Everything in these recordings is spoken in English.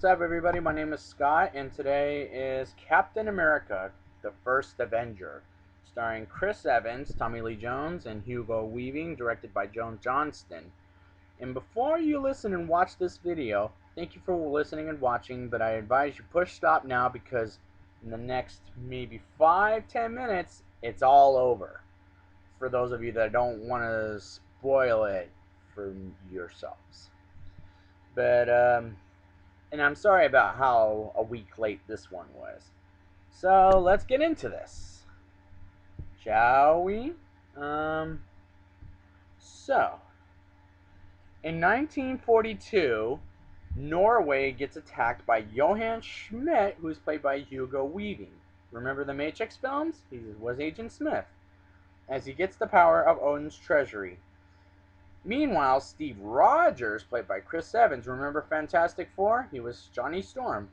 up, everybody? My name is Scott, and today is Captain America, the First Avenger, starring Chris Evans, Tommy Lee Jones, and Hugo Weaving, directed by Joan Johnston. And before you listen and watch this video, thank you for listening and watching, but I advise you push stop now because in the next maybe 5-10 minutes, it's all over. For those of you that don't want to spoil it for yourselves. But, and I'm sorry about how a week late this one was. So let's get into this, shall we? Um, so, in 1942, Norway gets attacked by Johann Schmidt, who's played by Hugo Weaving. Remember the Matrix films? He was Agent Smith, as he gets the power of Odin's treasury. Meanwhile, Steve Rogers, played by Chris Evans, remember Fantastic Four? He was Johnny Storm.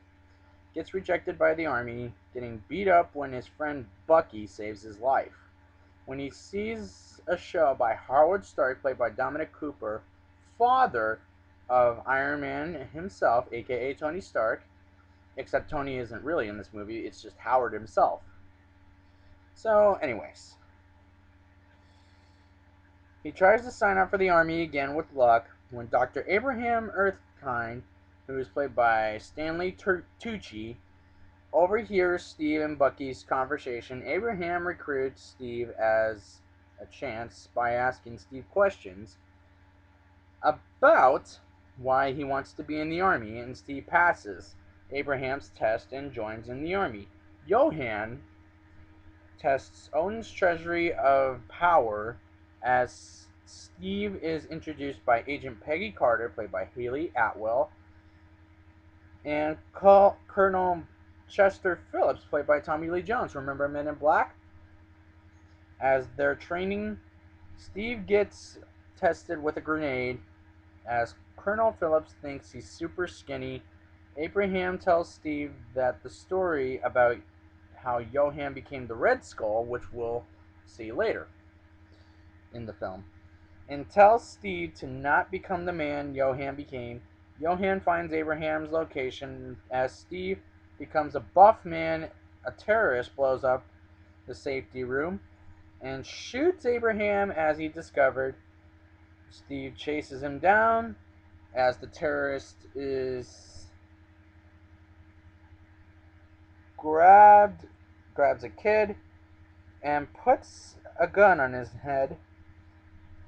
Gets rejected by the army, getting beat up when his friend Bucky saves his life. When he sees a show by Howard Stark, played by Dominic Cooper, father of Iron Man himself, aka Tony Stark, except Tony isn't really in this movie, it's just Howard himself. So, anyways, he tries to sign up for the army again with luck when Dr. Abraham Erskine, who is played by Stanley Tucci, overhears Steve and Bucky's conversation. Abraham recruits Steve as a chance by asking Steve questions about why he wants to be in the army, and Steve passes Abraham's test and joins in the army. Johann tests Odin's treasury of power as Steve is introduced by Agent Peggy Carter, played by Haley Atwell, and Colonel Chester Phillips, played by Tommy Lee Jones. Remember Men in Black? As they're training, Steve gets tested with a grenade as Colonel Phillips thinks he's super skinny. Abraham tells Steve that the story about how Johann became the Red Skull, which we'll see later in the film, and tells Steve to not become the man Johann became. Johann finds Abraham's location as Steve becomes a buff man. A terrorist blows up the safety room and shoots Abraham as he discovered. Steve chases him down as the terrorist is grabs a kid and puts a gun on his head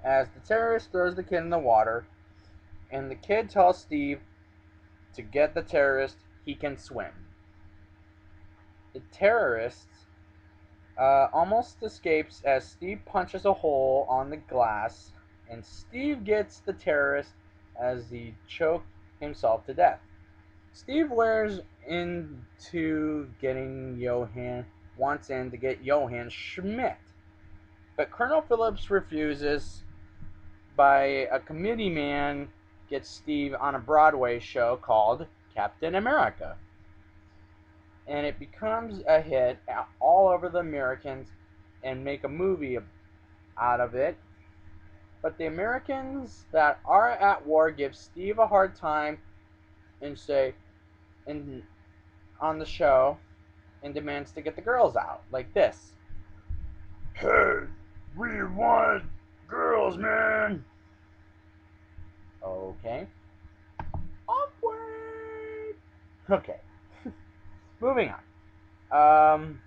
as the terrorist throws the kid in the water, and the kid tells Steve to get the terrorist, he can swim. The terrorist almost escapes as Steve punches a hole on the glass, and Steve gets the terrorist as he choked himself to death. Steve wears into getting Johann, wants in to get Johann Schmidt, but Colonel Phillips refuses. By a committee man gets Steve on a Broadway show called Captain America, and it becomes a hit all over the Americans and make a movie out of it. But the Americans that are at war give Steve a hard time and say, and on the show, and demands to get the girls out like this. Hey, we want girls, man. Okay. Awkward. Okay. Moving on.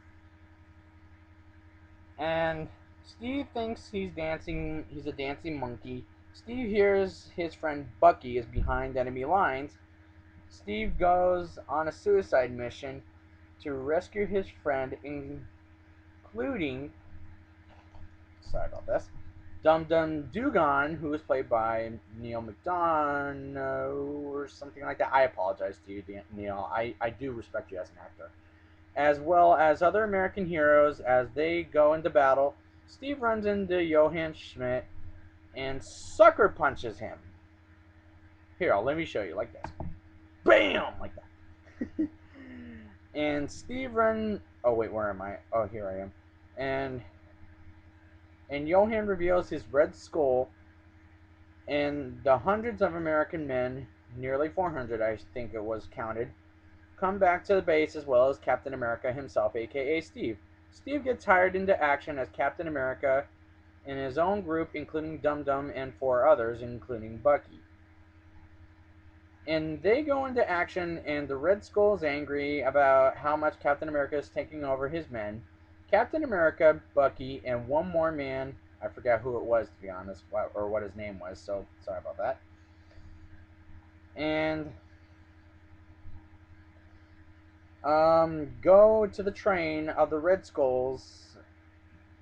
And Steve thinks he's dancing. He's a dancing monkey. Steve hears his friend Bucky is behind enemy lines. Steve goes on a suicide mission to rescue his friend, including, sorry about this, Dum Dum Dugan, who is played by Neil McDonough or something like that. I apologize to you, Neil. I do respect you as an actor. As well as other American heroes as they go into battle. Steve runs into Johann Schmidt and sucker punches him. Here, let me show you like this. Bam! Like that. And Steve run. Oh wait, where am I? Oh, here I am. And Johann reveals his red skull, and the hundreds of American men nearly 400, I think it was counted, come back to the base as well as Captain America himself, aka Steve. Steve gets hired into action as Captain America in his own group, including Dum Dum and 4 others, including Bucky. And they go into action, and the Red Skull is angry about how much Captain America is taking over his men. Captain America, Bucky, and one more man, I forgot who it was to be honest, or what his name was, so sorry about that. And go to the train of the Red Skulls,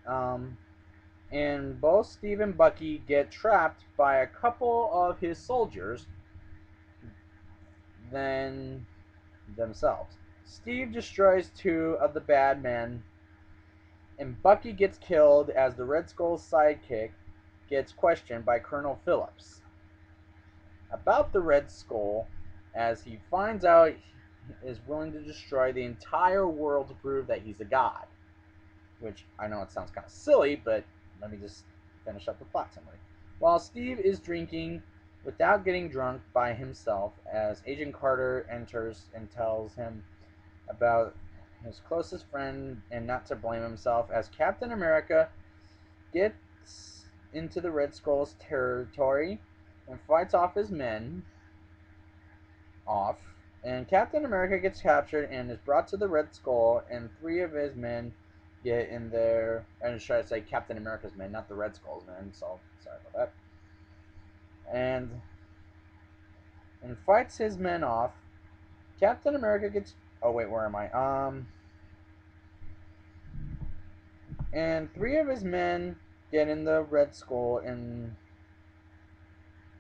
and both Steve and Bucky get trapped by a couple of his soldiers than themselves. Steve destroys 2 of the bad men, and Bucky gets killed as the Red Skull's sidekick gets questioned by Colonel Phillips about the Red Skull, as he finds out he is willing to destroy the entire world to prove that he's a god. Which I know it sounds kind of silly, but let me just finish up the plot summary. While Steve is drinking without getting drunk by himself, as Agent Carter enters and tells him about his closest friend and not to blame himself, as Captain America gets into the Red Skull's territory and fights off his men off, and Captain America gets captured and is brought to the Red Skull, and 3 of his men get in there. And should I say Captain America's men, not the Red Skull's men, so sorry about that. And fights his men off. Captain America gets, oh wait, where am I? And 3 of his men get in the Red Skull and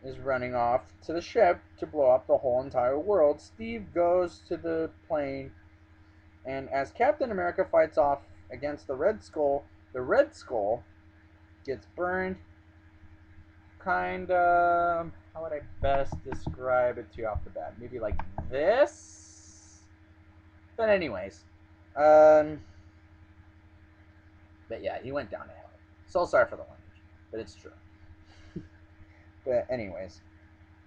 is running off to the ship to blow up the whole entire world. Steve goes to the plane, and as Captain America fights off against the Red Skull gets burned. Kinda, how would I best describe it to you off the bat? Maybe like this? But anyways, um, but yeah, he went down to hell. So sorry for the language, but it's true. But anyways,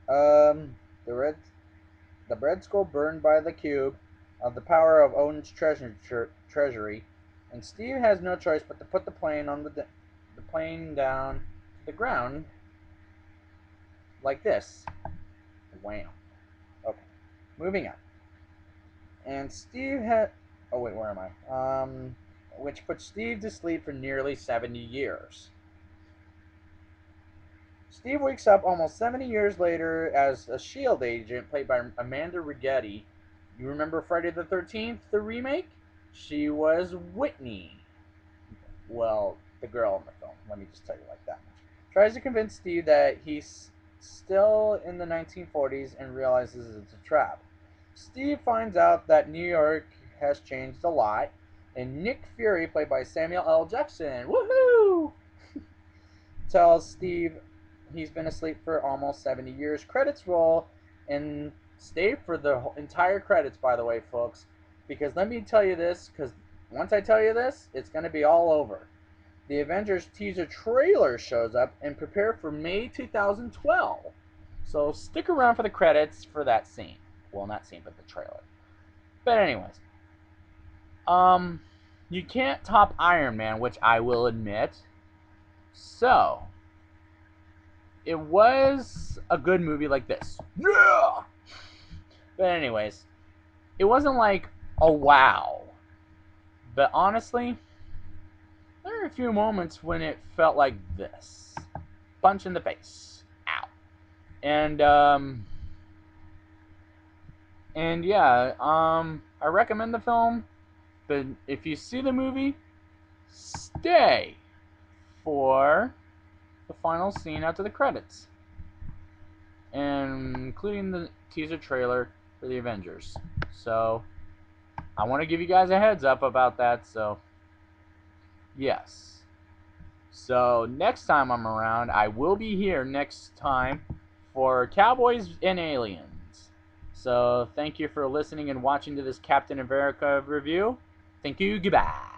the Red Skull burned by the cube of the power of Odin's treasury, and Steve has no choice but to put the plane on the plane down to the ground like this. Wham. Okay, moving on. And Steve had. Oh wait, where am I? Which put Steve to sleep for nearly 70 years. Steve wakes up almost 70 years later as a S.H.I.E.L.D. agent played by Amanda Rigetti. You remember Friday the 13th, the remake? She was Whitney. Well, the girl in the film. Let me just tell you like that much. Tries to convince Steve that he's still in the 1940s and realizes it's a trap. Steve finds out that New York has changed a lot, and Nick Fury, played by Samuel L. Jackson, woohoo, tells Steve he's been asleep for almost 70 years. Credits roll, and stay for the entire credits, by the way, folks, because let me tell you this, because once I tell you this, it's going to be all over. The Avengers teaser trailer shows up, and prepare for May 2012. So stick around for the credits for that scene. Well, not scene, but the trailer. But anyways, you can't top Iron Man, which I will admit. So, it was a good movie like this. Yeah! But anyways, it wasn't like a wow. But honestly, there were a few moments when it felt like this. Punch in the face. Ow. And yeah, I recommend the film, but if you see the movie, stay for the final scene after the credits, and including the teaser trailer for the Avengers. So I want to give you guys a heads up about that. So yes. So next time I'm around, I will be here next time for Cowboys and Aliens. So thank you for listening and watching to this Captain America review. Thank you. Goodbye.